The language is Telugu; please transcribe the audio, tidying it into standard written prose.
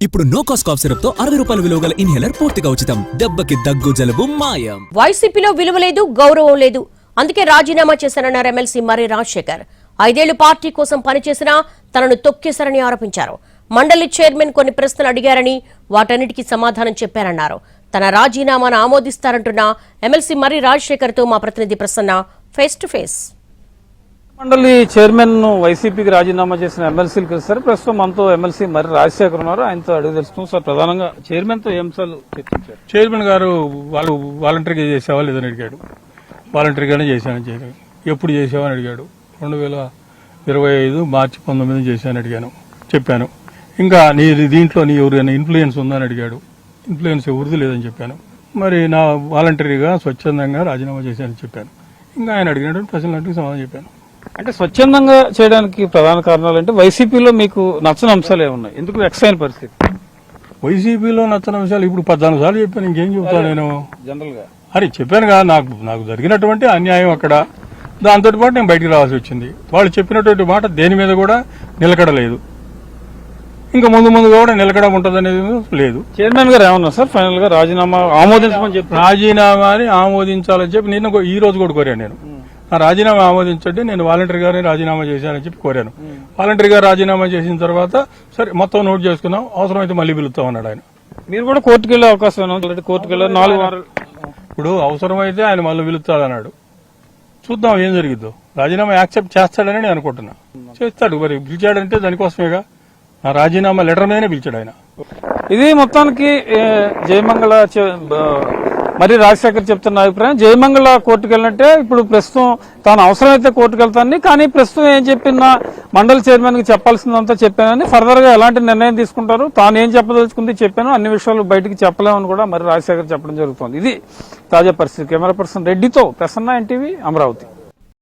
ఇప్పుడు నో కాస్ట్ కాఫ్ సిరప్ తో 60 రూపాయల విలువ గల ఇన్హేలర్ పూర్తిగా ఉచితం. దెబ్బకి దగ్గు జలుబు మాయం. వైసీపీలో విలువ లేదు, గౌరవం లేదు. అందుకే రాజీనామా చేశారన్నారు ఎమ్మెల్సీ మర్రి రాజశేఖర్. 5 ఏళ్లు పార్టీ కోసం పనిచేసినా తనను తొక్కేశారని ఆరోపించారు. మండలి చైర్మన్ కొన్ని ప్రశ్నలు అడిగారని వాటన్నిటికీ సమాధానం చెప్పారన్నారు. తన రాజీనామాను ఆమోదిస్తారంటున్న ఎమ్మెల్సీ మర్రి రాజశేఖర్ తో మా ప్రతినిధి ప్రసన్న ఫేస్ టు ఫేస్. మండలి చైర్మన్ వైసీపీకి రాజీనామా చేసిన ఎమ్మెల్సీలు కలిసారు. ప్రస్తుతం మనతో ఎమ్మెల్సీ మర్రి రాజశేఖర్ ఉన్నారు. ఆయనతో అడిగి తెలుసుకున్నాం. సార్, ప్రధానంగా చైర్మన్ తో ఏం సార్లు చర్చించారు? చైర్మన్ గారు వాళ్ళు వాలంటరీగా చేసేవా లేదని అడిగాడు. వాలంటరీగానే చేశానని చెప్పాను. ఎప్పుడు చేసావని అడిగాడు. 2025 మార్చి 19 చేశానని అడిగాను, చెప్పాను. ఇంకా నీ దీంట్లో నీ ఎవరైనా ఇన్ఫ్లుయెన్స్ ఉందని అడిగాడు. ఇన్ఫ్లుయెన్స్ ఎవరిది లేదని చెప్పాను. మరి నా వాలంటరీగా స్వచ్ఛందంగా రాజీనామా చేశానని చెప్పాను. ఇంకా ఆయన అడిగినటువంటి ప్రశ్నలకు సమాధానం చెప్పాను. అంటే స్వచ్ఛందంగా చేయడానికి ప్రధాన కారణాలు అంటే వైసీపీలో మీకు నచ్చని అంశాలు ఏమున్నాయి? ఎందుకు ఎక్స్ అయిన పరిస్థితి? వైసీపీలో నచ్చని అంశాలు ఇప్పుడు 14 సార్లు చెప్పాను. ఇంకేం చెప్తాను నేను? జనరల్ గా అరే చెప్పాను కదా, నాకు జరిగినటువంటి అన్యాయం అక్కడ. దాంతో పాటు నేను బయటికి రావాల్సి వచ్చింది. వాళ్ళు చెప్పినటువంటి మాట దేని మీద కూడా నిలకడలేదు. ఇంకా ముందు కూడా నిలకడ ఉంటదనేది లేదు. చైర్మన్ గారు ఏమన్నా సార్ ఫైనల్ గా రాజీనామా ఆమోదించమని చెప్పి? రాజీనామాని ఆమోదించాలని చెప్పి నిన్న ఈ రోజు కూడా కోరాను. నేను ఆ రాజీనామా ఆమోదించండి, నేను వాలంటరీ గారిని రాజీనామా చేశానని చెప్పి కోరాను. వాలంటరీ గారు రాజీనామా చేసిన తర్వాత సరే మొత్తం నోట్ చేసుకుందాం, అవసరమైతే మళ్ళీ పిలుస్తాం అన్నాడు ఆయన. మీరు కూడా కోర్టుకు వెళ్లే అవకాశం కోర్టుకు వెళ్ళారు 4 వారాలు. ఇప్పుడు అవసరమైతే ఆయన మళ్ళీ పిలుస్తాడన్నాడు. చూద్దాం ఏం జరిగిద్దో. రాజీనామా యాక్సెప్ట్ చేస్తాడని నేను అనుకుంటున్నా. చేస్తాడు. మరి పిలిచాడంటే దానికోసమేగా. నా రాజీనామా లెటర్ మీదనే పిలిచాడు ఆయన. ఇది మొత్తానికి జయమంగళ మరి రాజశేఖర్ చెప్తున్న అభిప్రాయం. జయమంగళ కోర్టుకు వెళ్ళినట్టే ఇప్పుడు ప్రస్తుతం తాను అవసరమైతే కోర్టుకు వెళ్తానని, కానీ ప్రస్తుతం ఏం చెప్పినా మండలి చైర్మన్ కి చెప్పాల్సిందంతా చెప్పానని, ఫర్దర్ గా ఎలాంటి నిర్ణయం తీసుకుంటారు, తాను ఏం చెప్పదలుచుకుంది చెప్పాను, అన్ని విషయాలు బయటకు చెప్పలేమని కూడా మరి రాజశేఖర్ చెప్పడం జరుగుతోంది. ఇది తాజా పరిస్థితి. కెమెరా పర్సన్ రెడ్డితో ప్రసన్న, ఎన్టీవీ, అమరావతి.